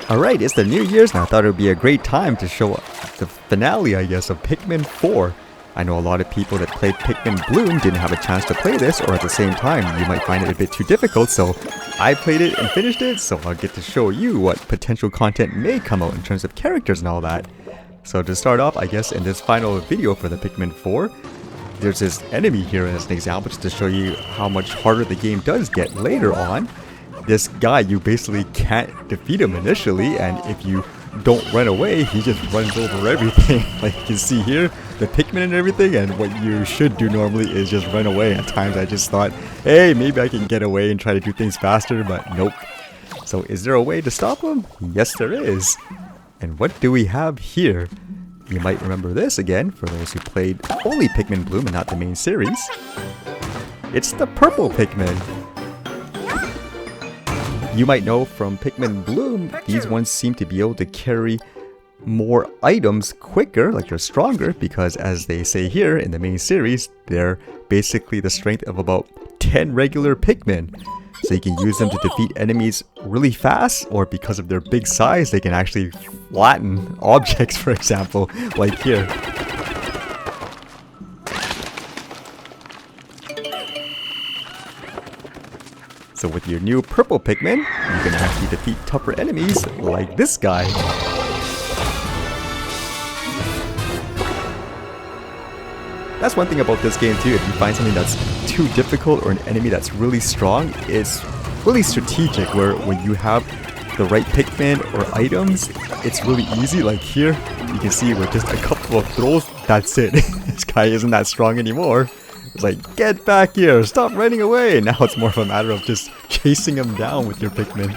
Alright, it's the New Year's and I thought it would be a great time to show the finale, I guess, of Pikmin 4. I know a lot of people that played Pikmin Bloom didn't have a chance to play this, or at the same time, you might find it a bit too difficult, so I played it and finished it, so I'll get to show you what potential content may come out in terms of characters and all that. So to start off, I guess, in this final video for the Pikmin 4, there's this enemy here as an example, just to show you how much harder the game does get later on. This guy, you basically can't defeat him initially, and if you don't run away, he just runs over everything. Like you can see here, the Pikmin and everything, and what you should do normally is just run away. At times I just thought, hey, maybe I can get away and try to do things faster, but nope. So is there a way to stop him? Yes, there is. And what do we have here? You might remember this again, for those who played only Pikmin Bloom and not the main series. It's the purple Pikmin. You might know from Pikmin Bloom, these ones seem to be able to carry more items quicker, like they're stronger, because as they say here in the main series, they're basically the strength of about 10 regular Pikmin. So you can use them to defeat enemies really fast, or because of their big size, they can actually flatten objects, for example, like here. So with your new purple Pikmin, you can actually defeat tougher enemies like this guy. That's one thing about this game too, if you find something that's too difficult or an enemy that's really strong, it's really strategic where when you have the right Pikmin or items, it's really easy. Like here, you can see with just a couple of throws, that's it. This guy isn't that strong anymore. It's like, get back here, stop running away! Now it's more of a matter of just chasing him down with your Pikmin.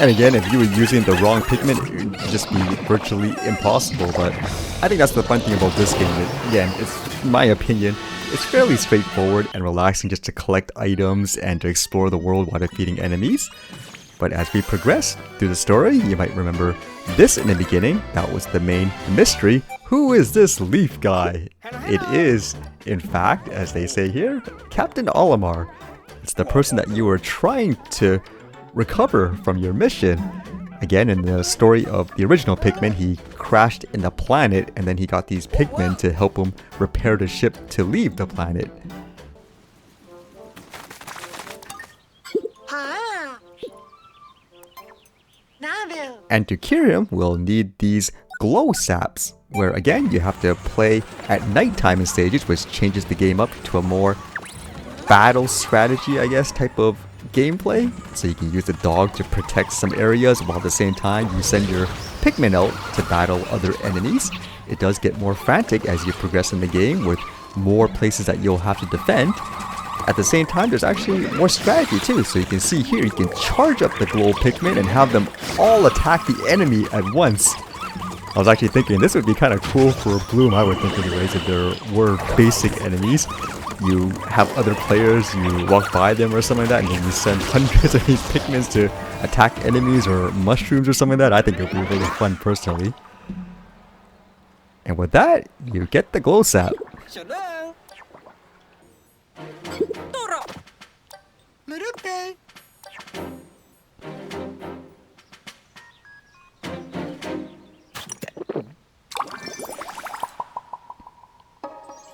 And again, if you were using the wrong Pikmin, it would just be virtually impossible, but I think that's the fun thing about this game. Again, it's, in my opinion, it's fairly straightforward and relaxing just to collect items and to explore the world while defeating enemies. But as we progress through the story, you might remember this in the beginning. That was the main mystery. Who is this leaf guy? It is, in fact, as they say here, Captain Olimar. It's the person that you were trying to recover from your mission. Again, in the story of the original Pikmin, he crashed in the planet and then he got these Pikmin to help him repair the ship to leave the planet. And to cure him, we'll need these glow saps, where again, you have to play at nighttime in stages, which changes the game up to a more battle strategy, I guess, type of gameplay. So you can use the dog to protect some areas, while at the same time, you send your Pikmin out to battle other enemies. It does get more frantic as you progress in the game, with more places that you'll have to defend. At the same time, there's actually more strategy too, so you can see here, you can charge up the glow Pikmin and have them all attack the enemy at once. I was actually thinking this would be kind of cool for Bloom, I would think anyways, if there were basic enemies. You have other players, you walk by them or something like that, and then you send hundreds of these Pikmins to attack enemies or mushrooms or something like that. I think it would be really fun personally. And with that, you get the glow sap.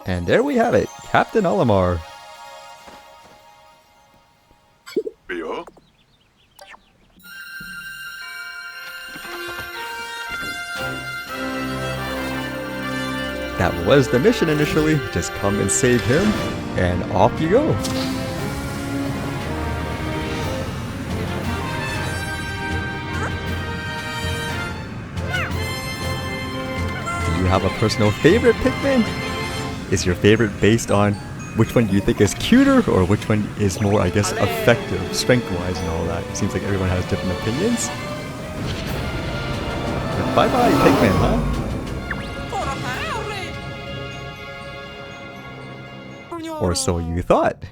And there we have it, Captain Olimar. That was the mission initially, just come and save him, and off you go. Do you have a personal favorite Pikmin? Is your favorite based on which one do you think is cuter, or which one is more, I guess, effective, strength-wise and all that? It seems like everyone has different opinions. Bye-bye, Pikmin, huh? Or so you thought.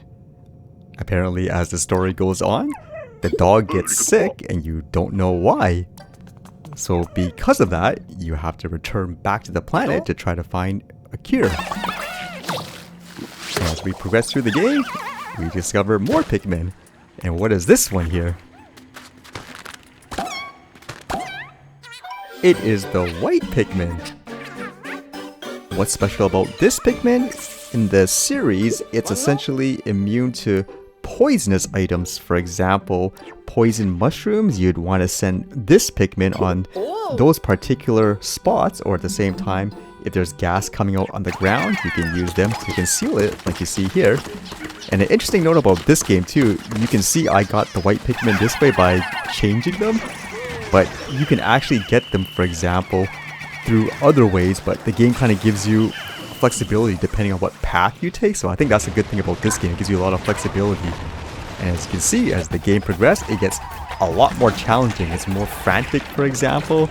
Apparently, as the story goes on, the dog gets sick and you don't know why. So because of that, you have to return back to the planet to try to find a cure. As we progress through the game, we discover more Pikmin. And what is this one here? It is the white Pikmin. What's special about this Pikmin? In the series, it's essentially immune to poisonous items. For example, poison mushrooms, you'd want to send this Pikmin on those particular spots, or at the same time, if there's gas coming out on the ground, you can use them to conceal it, like you see here. And an interesting note about this game too, you can see I got the white Pikmin this way by changing them, but you can actually get them, for example, through other ways, but the game kind of gives you flexibility depending on what path you take. So I think that's a good thing about this game. It gives you a lot of flexibility. And as you can see, as the game progresses, it gets a lot more challenging. It's more frantic, for example.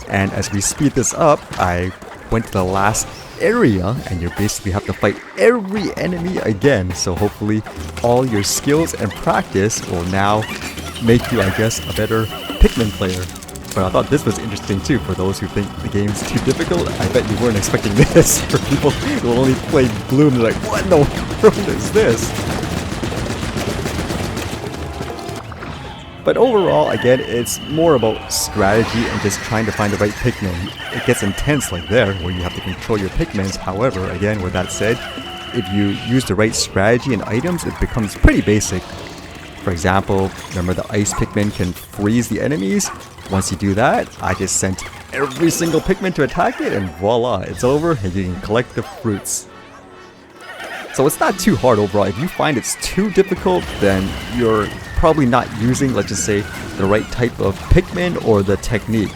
And as we speed this up, I went to the last area and you basically have to fight every enemy again. So hopefully all your skills and practice will now make you, I guess, a better Pikmin player. But I thought this was interesting too for those who think the game's too difficult. I bet you weren't expecting this. For people who only played Bloom, they're like, what in the world is this? But overall, again, it's more about strategy and just trying to find the right Pikmin. It gets intense like there, where you have to control your Pikmins. However, again, with that said, if you use the right strategy and items, it becomes pretty basic. For example, remember the ice Pikmin can freeze the enemies? Once you do that, I just sent every single Pikmin to attack it, and voila, it's over, and you can collect the fruits. So it's not too hard overall. If you find it's too difficult, then you're probably not using, let's just say, the right type of Pikmin or the technique.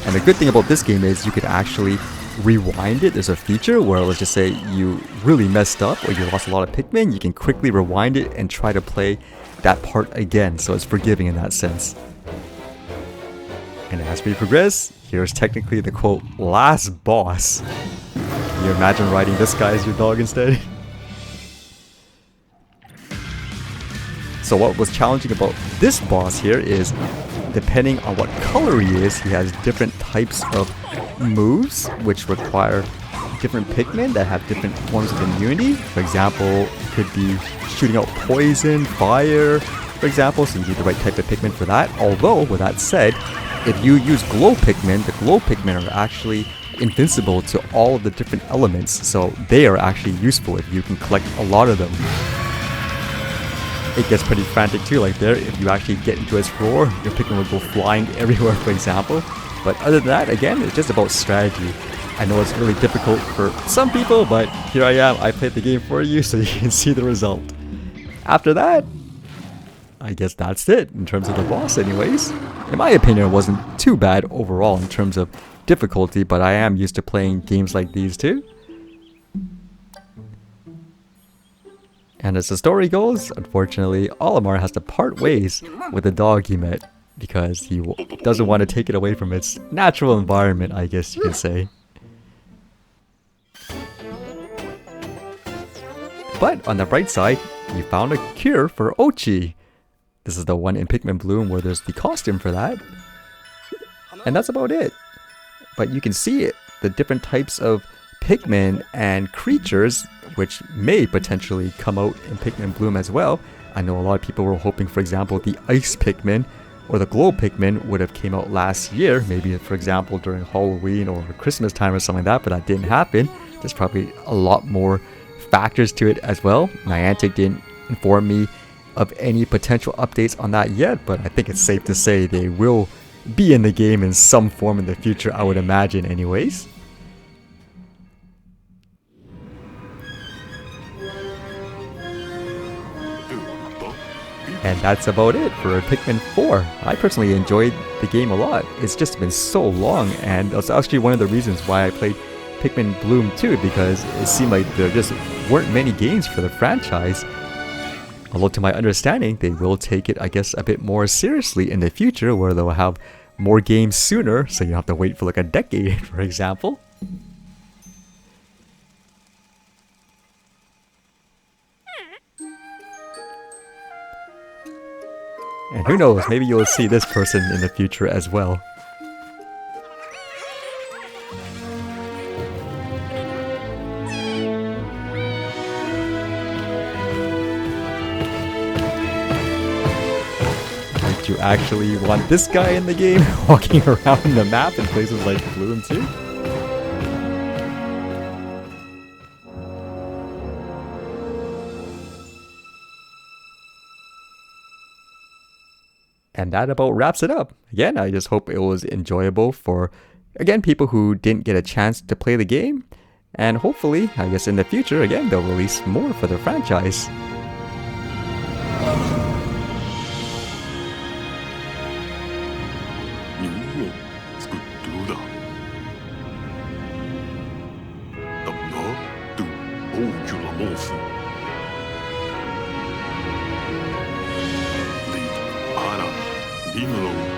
And the good thing about this game is you could actually rewind it. There's a feature where, let's just say, you really messed up or you lost a lot of Pikmin, you can quickly rewind it and try to play that part again. So it's forgiving in that sense. And as we progress, here's technically the quote, last boss. Can you imagine riding this guy as your dog instead? So what was challenging about this boss here is, depending on what color he is, he has different types of moves which require different Pikmin that have different forms of immunity. For example, it could be shooting out poison, fire, for example, so you need the right type of Pikmin for that. Although, with that said, if you use glow Pikmin, the glow Pikmin are actually invincible to all of the different elements, so they are actually useful if you can collect a lot of them. It gets pretty frantic too, like there, if you actually get into its roar, your Pikmin will go flying everywhere, for example. But other than that, again, it's just about strategy. I know it's really difficult for some people, but here I am, I played the game for you so you can see the result. After that, I guess that's it in terms of the boss anyways. In my opinion, it wasn't too bad overall in terms of difficulty, but I am used to playing games like these too. And as the story goes, unfortunately, Olimar has to part ways with the dog he met because he doesn't want to take it away from its natural environment, I guess you could say. But on the bright side, he found a cure for Ochi. This is the one in Pikmin Bloom where there's the costume for that. And that's about it. But you can see it, the different types of Pikmin and creatures which may potentially come out in Pikmin Bloom as well. I know a lot of people were hoping, for example, the Ice Pikmin or the Glow Pikmin would have came out last year, maybe for example during Halloween or Christmas time or something like that, but that didn't happen. There's probably a lot more factors to it as well. Niantic didn't inform me of any potential updates on that yet, but I think it's safe to say they will be in the game in some form in the future, I would imagine anyways. And that's about it for Pikmin 4. I personally enjoyed the game a lot. It's just been so long, and that's actually one of the reasons why I played Pikmin Bloom 2, because it seemed like there just weren't many games for the franchise. Although to my understanding, they will take it, I guess, a bit more seriously in the future, where they'll have more games sooner, so you don't have to wait for like a decade, for example. And who knows, maybe you'll see this person in the future as well. Would you actually want this guy in the game walking around the map in places like Bloom 2? And that about wraps it up. Again, I just hope it was enjoyable for, again, people who didn't get a chance to play the game. And hopefully, I guess in the future, again, they'll release more for the franchise. Binglong